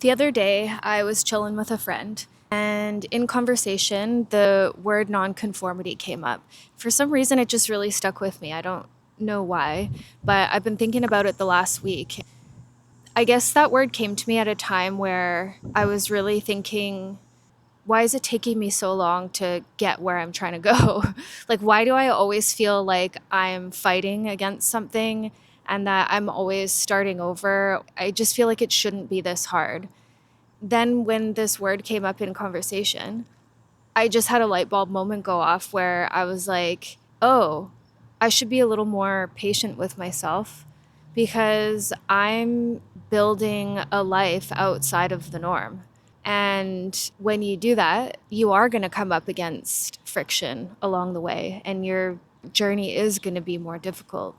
The other day, I was chilling with a friend, and in conversation, the word nonconformity came up. For some reason, it just really stuck with me. I don't know why, but I've been thinking about it the last week. I guess that word came to me at a time where I was really thinking, why is it taking me so long to get where I'm trying to go? Like, why do I always feel like I'm fighting against something and that I'm always starting over? I just feel like it shouldn't be this hard. Then when this word came up in conversation, I just had a light bulb moment go off where I was like, oh, I should be a little more patient with myself because I'm building a life outside of the norm. And when you do that, you are going to come up against friction along the way, and your journey is going to be more difficult.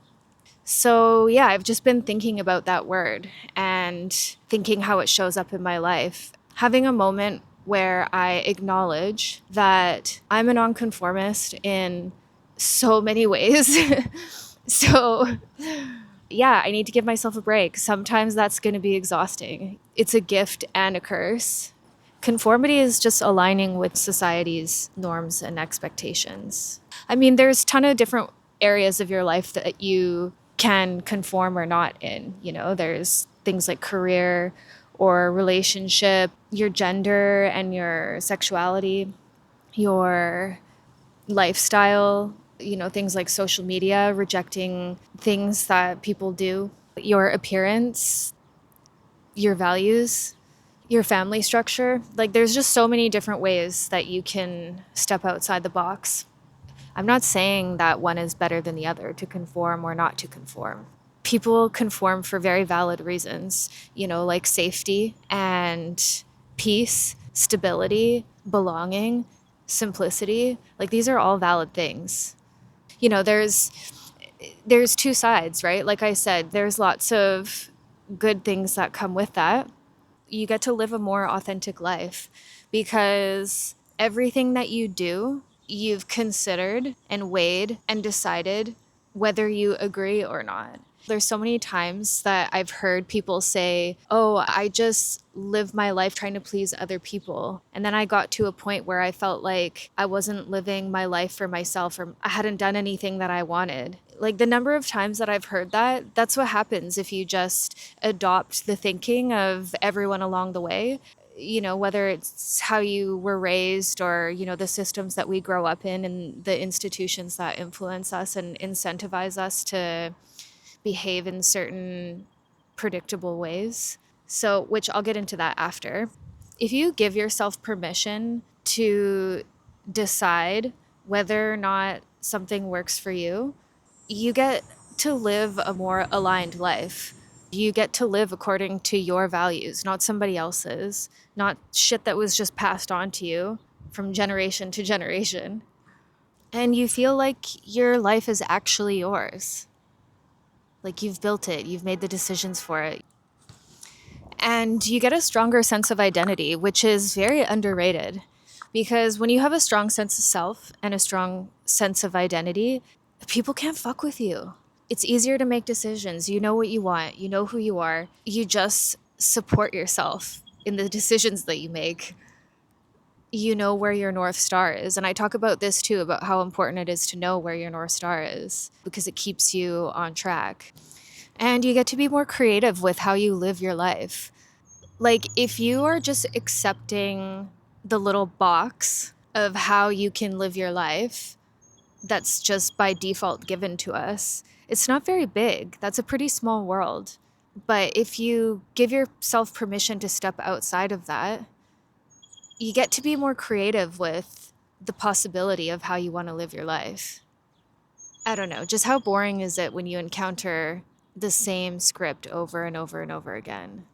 So, yeah, I've just been thinking about that word and thinking how it shows up in my life. Having a moment where I acknowledge that I'm a nonconformist in so many ways. So, yeah, I need to give myself a break. Sometimes that's going to be exhausting. It's a gift and a curse. Conformity is just aligning with society's norms and expectations. I mean, there's a ton of different areas of your life that you can conform or not in. There's things like career or relationship, your gender and your sexuality, your lifestyle, things like social media, rejecting things that people do, your appearance, your values, your family structure. Like, there's just so many different ways that you can step outside the box. I'm not saying that one is better than the other, to conform or not to conform. People conform for very valid reasons, like safety and peace, stability, belonging, simplicity. Like, these are all valid things. There's two sides, right? Like I said, there's lots of good things that come with that. You get to live a more authentic life because everything that you do, you've considered and weighed and decided whether you agree or not. There's so many times that I've heard people say, oh, I just live my life trying to please other people. And then I got to a point where I felt like I wasn't living my life for myself, or I hadn't done anything that I wanted. Like, the number of times that I've heard that, that's what happens if you just adopt the thinking of everyone along the way. Whether it's how you were raised or, the systems that we grow up in and the institutions that influence us and incentivize us to behave in certain predictable ways. So, which I'll get into that after. If you give yourself permission to decide whether or not something works for you, you get to live a more aligned life. You get to live according to your values, not somebody else's, not shit that was just passed on to you from generation to generation. And you feel like your life is actually yours. Like, you've built it, you've made the decisions for it. And you get a stronger sense of identity, which is very underrated. Because when you have a strong sense of self and a strong sense of identity, people can't fuck with you. It's easier to make decisions. You know what you want, you know who you are. You just support yourself in the decisions that you make. You know where your North Star is. And I talk about this too, about how important it is to know where your North Star is, because it keeps you on track. And you get to be more creative with how you live your life. Like, if you are just accepting the little box of how you can live your life that's just by default given to us, it's not very big. That's a pretty small world. But if you give yourself permission to step outside of that, you get to be more creative with the possibility of how you want to live your life. I don't know, just how boring is it when you encounter the same script over and over and over again?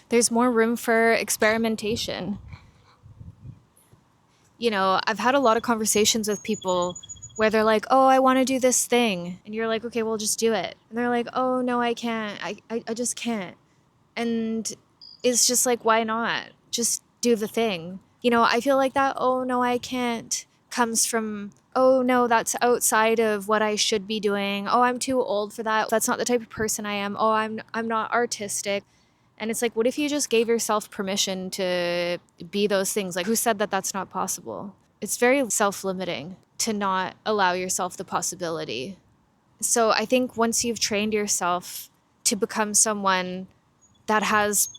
There's more room for experimentation. I've had a lot of conversations with people where they're like, oh, I want to do this thing. And you're like, okay, well, just do it. And they're like, oh, no, I can't. I just can't. And it's just like, why not? Just do the thing. I feel like that, oh, no, I can't, comes from, oh, no, that's outside of what I should be doing. Oh, I'm too old for that. That's not the type of person I am. Oh, I'm not artistic. And it's like, what if you just gave yourself permission to be those things? Like, who said that that's not possible? It's very self-limiting to not allow yourself the possibility. So I think once you've trained yourself to become someone that has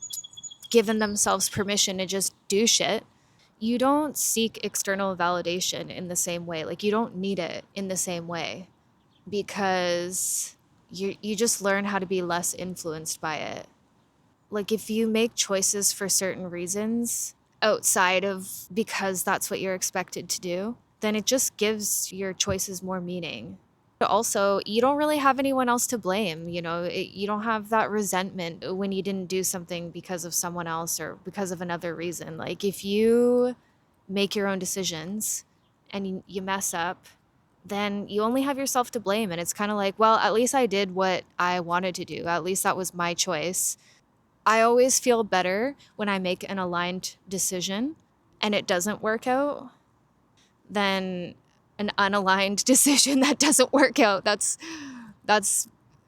given themselves permission to just do shit, you don't seek external validation in the same way. Like, you don't need it in the same way, because you just learn how to be less influenced by it. Like, if you make choices for certain reasons outside of because that's what you're expected to do, then it just gives your choices more meaning. But also, you don't really have anyone else to blame. You don't have that resentment when you didn't do something because of someone else or because of another reason. Like, if you make your own decisions and you mess up, then you only have yourself to blame. And it's kind of like, well, at least I did what I wanted to do. At least that was my choice. I always feel better when I make an aligned decision and it doesn't work out than an unaligned decision that doesn't work out. That's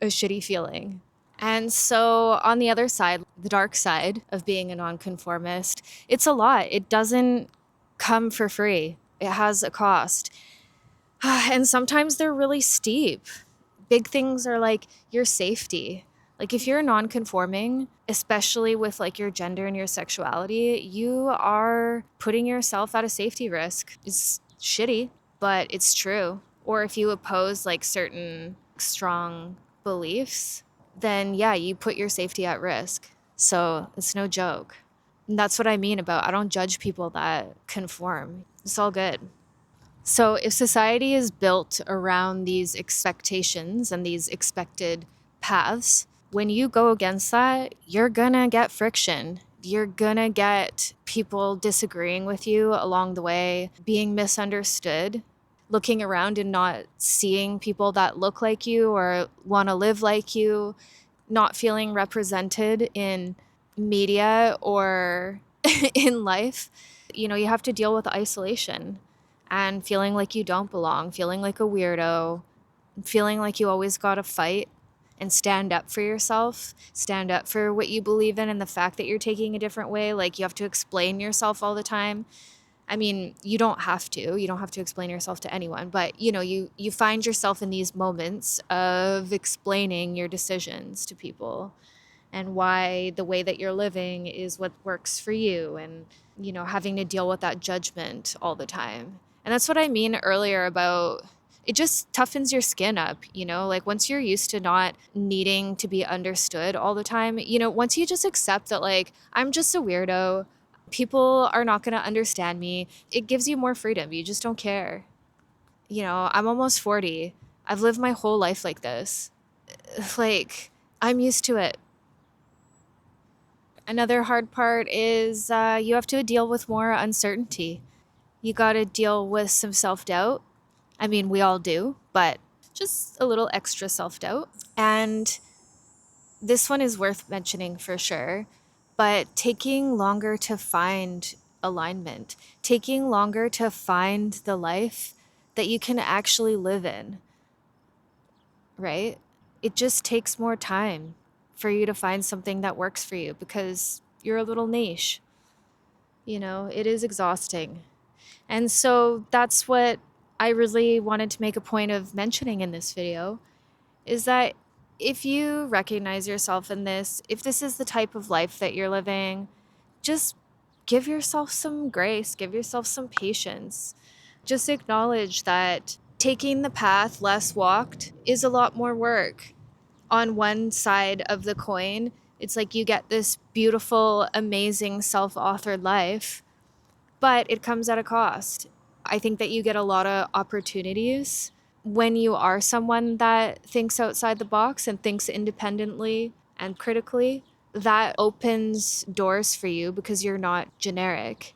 a shitty feeling. And so on the other side, the dark side of being a nonconformist, it's a lot. It doesn't come for free. It has a cost. And sometimes they're really steep. Big things are like your safety. Like, if you're non-conforming, especially with like your gender and your sexuality, you are putting yourself at a safety risk. It's shitty, but it's true. Or if you oppose like certain strong beliefs, then yeah, you put your safety at risk. So it's no joke. And that's what I mean about I don't judge people that conform. It's all good. So, if society is built around these expectations and these expected paths, when you go against that, you're gonna get friction. You're gonna get people disagreeing with you along the way, being misunderstood, looking around and not seeing people that look like you or wanna live like you, not feeling represented in media or in life. You have to deal with isolation and feeling like you don't belong, feeling like a weirdo, feeling like you always got to fight and stand up for yourself, stand up for what you believe in and the fact that you're taking a different way. Like, you have to explain yourself all the time. I mean, you don't have to. You don't have to explain yourself to anyone, but you find yourself in these moments of explaining your decisions to people and why the way that you're living is what works for you, and having to deal with that judgment all the time. And that's what I mean earlier about it just toughens your skin up, like once you're used to not needing to be understood all the time, once you just accept that, like, I'm just a weirdo, people are not going to understand me, it gives you more freedom. You just don't care. I'm almost 40. I've lived my whole life like this. Like, I'm used to it. Another hard part is you have to deal with more uncertainty. You got to deal with some self-doubt. I mean, we all do, but just a little extra self-doubt. And this one is worth mentioning for sure, but taking longer to find alignment, taking longer to find the life that you can actually live in, right? It just takes more time for you to find something that works for you because you're a little niche. It is exhausting. And so that's what I really wanted to make a point of mentioning in this video, is that if you recognize yourself in this, if this is the type of life that you're living, just give yourself some grace, give yourself some patience. Just acknowledge that taking the path less walked is a lot more work. On one side of the coin, it's like you get this beautiful, amazing self-authored life, but it comes at a cost. I think that you get a lot of opportunities when you are someone that thinks outside the box and thinks independently and critically. That opens doors for you because you're not generic.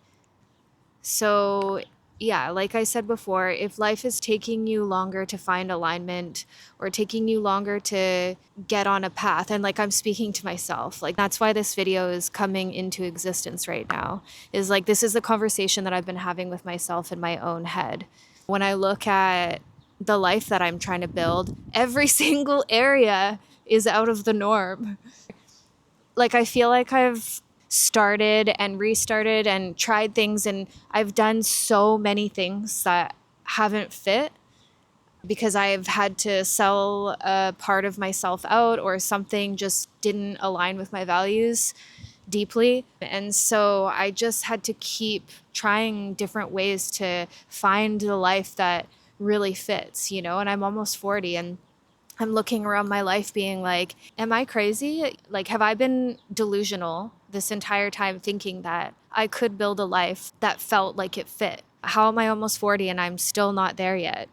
So, yeah, like I said before, if life is taking you longer to find alignment or taking you longer to get on a path, and like I'm speaking to myself, like that's why this video is coming into existence right now, is like this is the conversation that I've been having with myself in my own head. When I look at the life that I'm trying to build, every single area is out of the norm. Like, I feel like I've started and restarted and tried things, and I've done so many things that haven't fit because I've had to sell a part of myself out, or something just didn't align with my values deeply. And so I just had to keep trying different ways to find the life that really fits, you know? And I'm almost 40, and I'm looking around my life being like, am I crazy? Like, have I been delusional this entire time thinking that I could build a life that felt like it fit? How am I almost 40 and I'm still not there yet?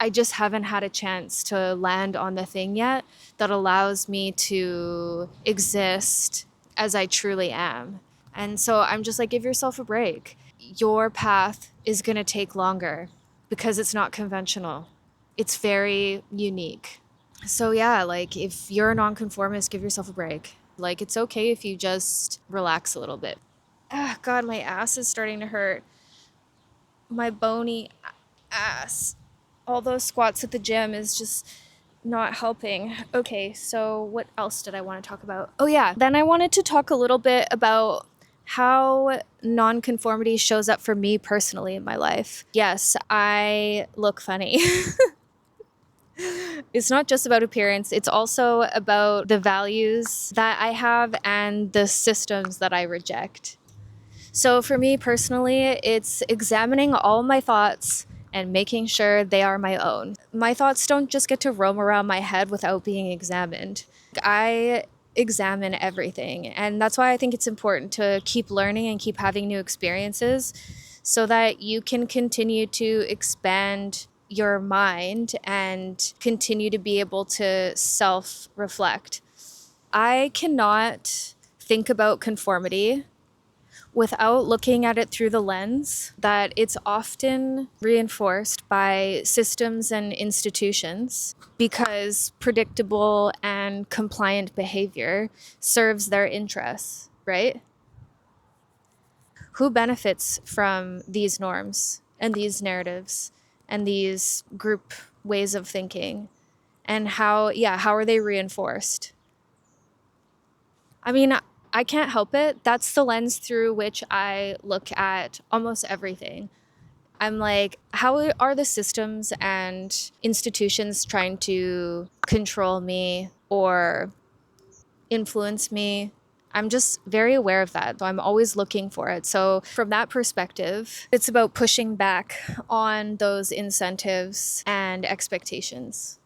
I just haven't had a chance to land on the thing yet that allows me to exist as I truly am. And so I'm just like, give yourself a break. Your path is going to take longer because it's not conventional. It's very unique. So yeah, like, if you're a nonconformist, give yourself a break. Like, it's okay if you just relax a little bit. Ah, God, my ass is starting to hurt. My bony ass. All those squats at the gym is just not helping. Okay, so what else did I want to talk about? Oh yeah, then I wanted to talk a little bit about how nonconformity shows up for me personally in my life. Yes, I look funny. It's not just about appearance, it's also about the values that I have and the systems that I reject. So for me personally, it's examining all my thoughts and making sure they are my own. My thoughts don't just get to roam around my head without being examined. I examine everything, and that's why I think it's important to keep learning and keep having new experiences so that you can continue to expand your mind and continue to be able to self-reflect. I cannot think about conformity without looking at it through the lens that it's often reinforced by systems and institutions, because predictable and compliant behavior serves their interests, right? Who benefits from these norms and these narratives and these group ways of thinking? And how are they reinforced? I mean, I can't help it. That's the lens through which I look at almost everything. I'm like, how are the systems and institutions trying to control me or influence me? I'm just very aware of that. So I'm always looking for it. So from that perspective, it's about pushing back on those incentives and expectations.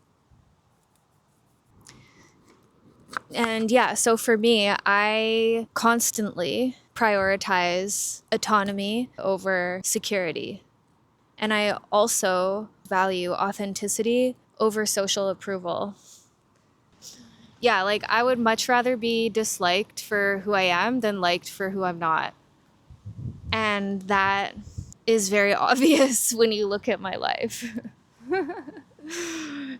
And yeah, so for me, I constantly prioritize autonomy over security. And I also value authenticity over social approval. Yeah, like, I would much rather be disliked for who I am than liked for who I'm not. And that is very obvious when you look at my life.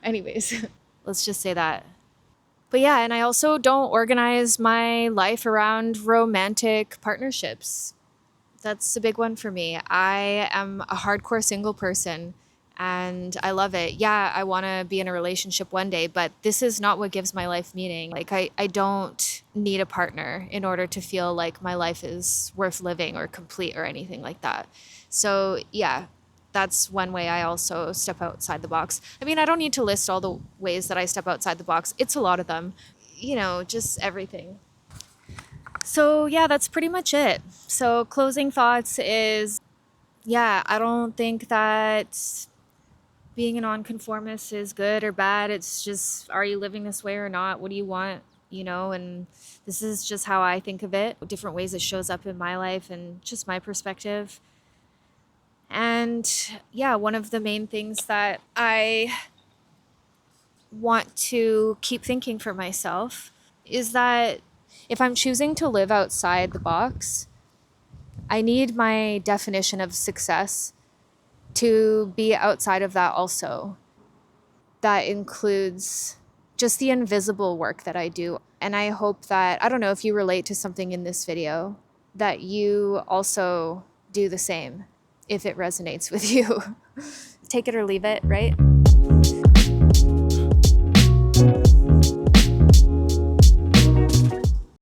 Anyways, let's just say that. But yeah, and I also don't organize my life around romantic partnerships. That's a big one for me. I am a hardcore single person and I love it. Yeah, I want to be in a relationship one day, but this is not what gives my life meaning. Like, I don't need a partner in order to feel like my life is worth living or complete or anything like that. So yeah, that's one way I also step outside the box. I mean, I don't need to list all the ways that I step outside the box. It's a lot of them, you know, just everything. So yeah, that's pretty much it. So closing thoughts is, yeah, I don't think that being a nonconformist is good or bad. It's just, are you living this way or not? What do you want? You know, and this is just how I think of it, different ways it shows up in my life and just my perspective. And yeah, one of the main things that I want to keep thinking for myself is that if I'm choosing to live outside the box, I need my definition of success to be outside of that also. That includes just the invisible work that I do. And I hope that, I don't know if you relate to something in this video, that you also do the same if it resonates with you. Take it or leave it, right?